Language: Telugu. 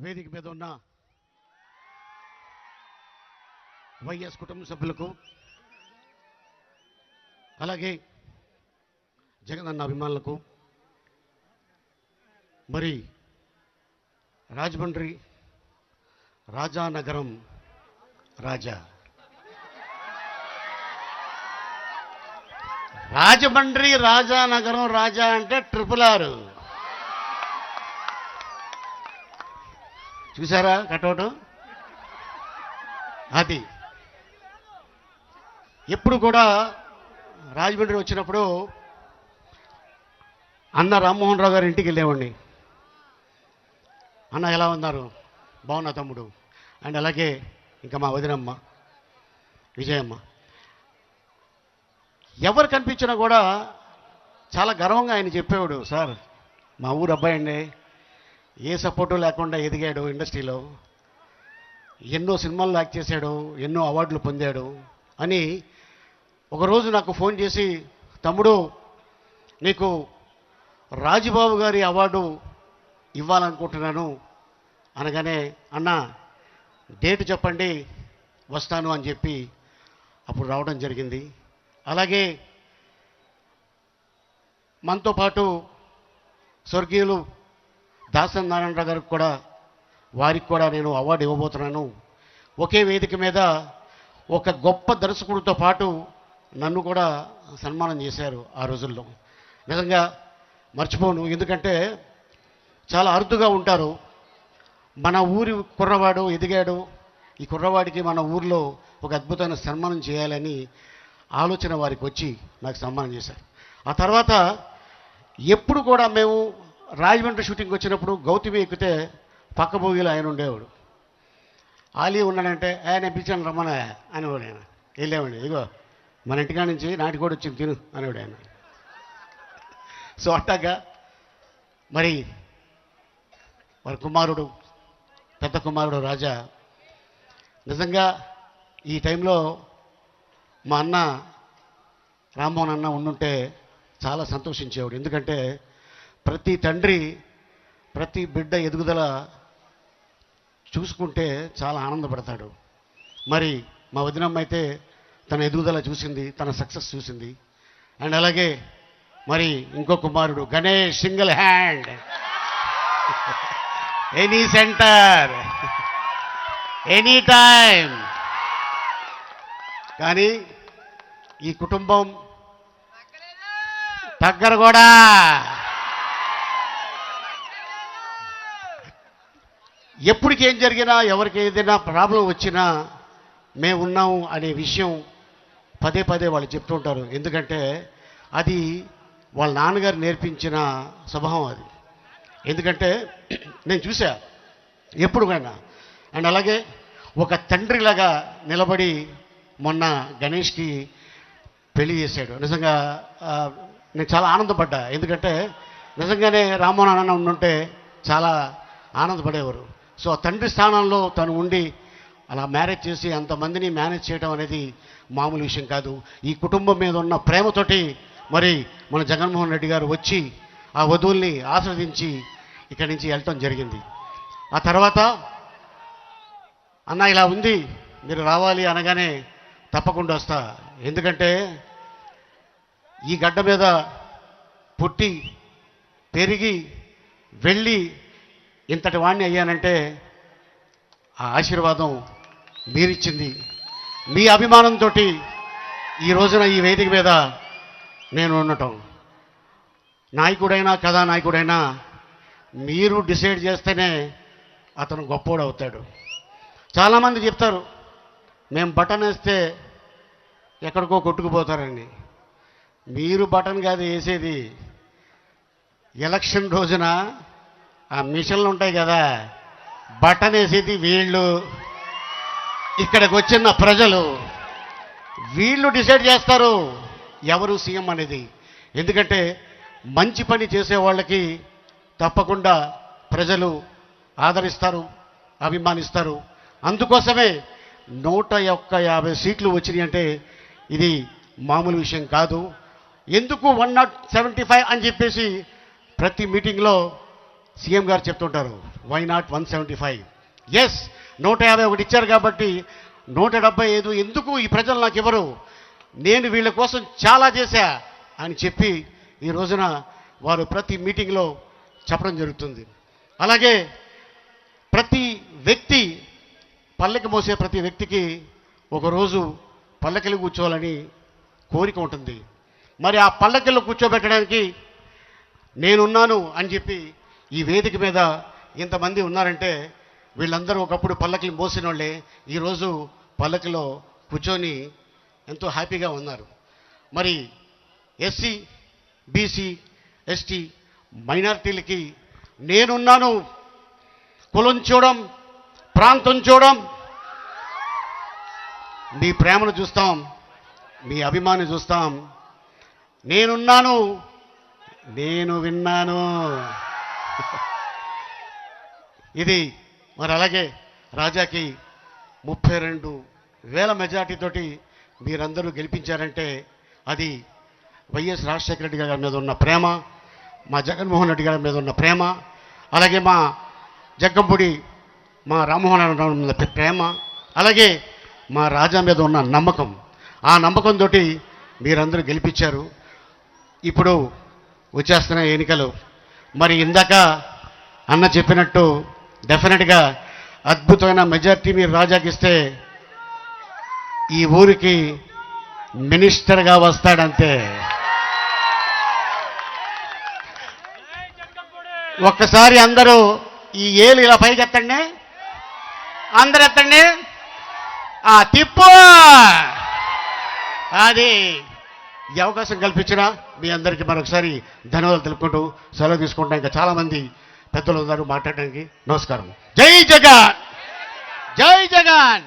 వేదిక మీద ఉన్న వైఎస్ కుటుంబ సభ్యులకు, అలాగే జగనన్న అభిమానులకు, మరి రాజమండ్రి రాజానగరం రాజమండ్రి రాజానగరం రాజా అంటే RRR. చూసారా కటౌట్? అది ఎప్పుడు కూడా రాజమండ్రి వచ్చినప్పుడు అన్న రామ్మోహన్ రావు గారి ఇంటికి వెళ్ళేవాడిని. అన్న ఎలా ఉన్నారు? బాగున్నా తమ్ముడు. అండ్ అలాగే ఇంకా మా వదినమ్మ విజయమ్మ, ఎవరు కనిపించినా కూడా చాలా గర్వంగా ఆయన చెప్పేవాడు, సార్ మా ఊరు అబ్బాయి అండి, ఏ సపోర్టు లేకుండా ఎదిగాడు ఇండస్ట్రీలో, ఎన్నో సినిమాల్లో యాక్ట్ చేశాడు, ఎన్నో అవార్డులు పొందాడు అని. ఒకరోజు నాకు ఫోన్ చేసి, తమ్ముడు నీకు రాజుబాబు గారి అవార్డు ఇవ్వాలనుకుంటున్నాను అనగానే, అన్న డేట్ చెప్పండి వస్తాను అని చెప్పి అప్పుడు రావడం జరిగింది. అలాగే మనతో పాటు స్వర్గీయులు దాసరి నారాయణరావు గారికి కూడా, వారికి కూడా నేను అవార్డు ఇవ్వబోతున్నాను. ఒకే వేదిక మీద ఒక గొప్ప దర్శకుడితో పాటు నన్ను కూడా సన్మానం చేశారు ఆ రోజుల్లో. నిజంగా మర్చిపోను, ఎందుకంటే చాలా అరుదుగా ఉంటారు. మన ఊరి కుర్రవాడు ఎదిగాడు, ఈ కుర్రవాడికి మన ఊరిలో ఒక అద్భుతమైన సన్మానం చేయాలని ఆలోచన వారికి వచ్చి నాకు సన్మానం చేశారు. ఆ తర్వాత ఎప్పుడు కూడా మేము రాజమండ్రి షూటింగ్ వచ్చినప్పుడు గౌతమి ఎక్కితే పక్క భోగిలో ఆయన ఉండేవాడు. ఆలీ ఉన్నాడంటే ఆయన పిలిచాను రమ్మన అనేవాడు. ఆయన వెళ్ళేవాడు, ఇదిగో మన ఇంటికాడ నుంచి నాటికోడి వచ్చింది తిను అనేవాడు ఆయన. సో అట్టాగా మరి వారి కుమారుడు, పెద్ద కుమారుడు రాజా, నిజంగా ఈ టైంలో మా అన్న రామ్మోహన్ అన్న ఉండుంటే చాలా సంతోషించేవాడు. ఎందుకంటే ప్రతి తండ్రి ప్రతి బిడ్డ ఎదుగుదల చూసుకుంటే చాలా ఆనందపడతాడు. మరి మా వదినమ్మ అయితే తన ఎదుగుదల చూసింది, తన సక్సెస్ చూసింది. అండ్ అలాగే మరి ఇంకో కుమారుడు Ganesh, single hand, any centre, any time. కానీ ఈ కుటుంబం దగ్గర కూడా ఎప్పటికి ఏం జరిగినా, ఎవరికి ఏదైనా ప్రాబ్లం వచ్చినా మేము ఉన్నాము అనే విషయం పదే పదే వాళ్ళు చెప్తుంటారు. ఎందుకంటే అది వాళ్ళ నాన్నగారు నేర్పించిన స్వభావం అది. ఎందుకంటే నేను చూసా ఎప్పుడుకైనా. అండ్ అలాగే ఒక తండ్రిలాగా నిలబడి మొన్న గణేష్కి పెళ్లి చేశాడు. నిజంగా నేను చాలా ఆనందపడ్డా. ఎందుకంటే నిజంగానే రామ్మోహన్ అన్న ఉండుంటే చాలా ఆనందపడేవారు. సో ఆ తండ్రి స్థానంలో తను ఉండి అలా మ్యారేజ్ చేసి అంతమందిని మేనేజ్ చేయడం అనేది మామూలు విషయం కాదు. ఈ కుటుంబం మీద ఉన్న ప్రేమతోటి మరి మన జగన్మోహన్ రెడ్డి గారు వచ్చి ఆ వధువుల్ని ఆస్వాదించి ఇక్కడి నుంచి వెళ్ళటం జరిగింది. ఆ తర్వాత అన్న ఇలా ఉంది, మీరు రావాలి అనగానే తప్పకుండా వస్తా. ఎందుకంటే ఈ గడ్డ మీద పుట్టి పెరిగి వెళ్ళి ఇంతటి వాణ్ణి అయ్యానంటే ఆ ఆశీర్వాదం మీరిచ్చింది. మీ అభిమానంతో ఈ రోజున ఈ వేదిక మీద నేను ఉండటం. నాయకుడైనా కథానాయకుడైనా మీరు డిసైడ్ చేస్తేనే అతను గొప్పోడు అవుతాడు. చాలామంది చెప్తారు మేము బటన్ వేస్తే ఎక్కడికో కొట్టుకుపోతారని. మీరు బటన్ కాదు వేసేది, ఎలక్షన్ రోజున ఆ మిషన్లు ఉంటాయి కదా, బటన్ వేసేది వీళ్ళు. ఇక్కడికి వచ్చిన ప్రజలు వీళ్ళు డిసైడ్ చేస్తారు ఎవరు సీఎం అనేది. ఎందుకంటే మంచి పని చేసే వాళ్ళకి తప్పకుండా ప్రజలు ఆదరిస్తారు, అభిమానిస్తారు. అందుకోసమే 150 సీట్లు వచ్చినాయి అంటే ఇది మామూలు విషయం కాదు. ఎందుకు 175 అని చెప్పేసి ప్రతి మీటింగ్లో సీఎం గారు చెప్తుంటారు, వై నాట్ 175? ఎస్, 151 ఇచ్చారు కాబట్టి 175 ఎందుకు ఈ ప్రజలు నాకు ఇవ్వరు, నేను వీళ్ళ కోసం చాలా చేశా అని చెప్పి ఈ రోజున వారు ప్రతి మీటింగ్లో చెప్పడం జరుగుతుంది. అలాగే ప్రతి వ్యక్తి, పల్లెకి మోసే ప్రతి వ్యక్తికి ఒకరోజు పల్లకిలో కూర్చోవాలని కోరిక ఉంటుంది. మరి ఆ పల్లకిలో కూర్చోబెట్టడానికి నేనున్నాను అని చెప్పి ఈ వేదిక మీద ఇంతమంది ఉన్నారంటే వీళ్ళందరూ ఒకప్పుడు పల్లకిని మోసిన వాళ్ళే ఈరోజు పల్లకిలో కూర్చొని ఎంతో హ్యాపీగా ఉన్నారు. మరి ఎస్సీ, బీసీ, ఎస్టీ, మైనారిటీలకి నేనున్నాను. కులం చూడం, ప్రాంతం చూడం, మీ ప్రేమను చూస్తాం, మీ అభిమానం చూస్తాం. నేనున్నాను, నేను విన్నాను. ఇది మరి అలాగే రాజాకి 32,000 మెజార్టీతోటి మీరందరూ గెలిపించారంటే అది వైఎస్ రాజశేఖర రెడ్డి గారి మీద ఉన్న ప్రేమ, మా జగన్మోహన్ రెడ్డి గారి మీద ఉన్న ప్రేమ, అలాగే మా జగ్గంపూడి మా రామ్మోహన్ రెడ్డి మీద ప్రేమ, అలాగే మా రాజా మీద ఉన్న నమ్మకం. ఆ నమ్మకంతో మీరందరూ గెలిపించారు. ఇప్పుడు వచ్చేస్తున్న ఎన్నికలు, మరి ఇందాక అన్న చెప్పినట్టు డెఫినెట్గా అద్భుతమైన మెజార్టీ మీరు రాజాకి ఇస్తే ఈ ఊరికి మినిస్టర్గా వస్తాడంతే. ఒక్కసారి అందరూ ఈ ఏలు ఇలా పైకి ఎత్తండి, అందరు ఎత్తండి, తిప్పు. అది ఈ అవకాశం కల్పించిన మీ అందరికీ మరొకసారి ధన్యవాదాలు తెలుపుకుంటూ సెలవు తీసుకుంటాం. ఇంకా చాలామంది పెద్దలు ఉన్నారు మాట్లాడడానికి. నమస్కారం. జై జగన్, జై జగన్.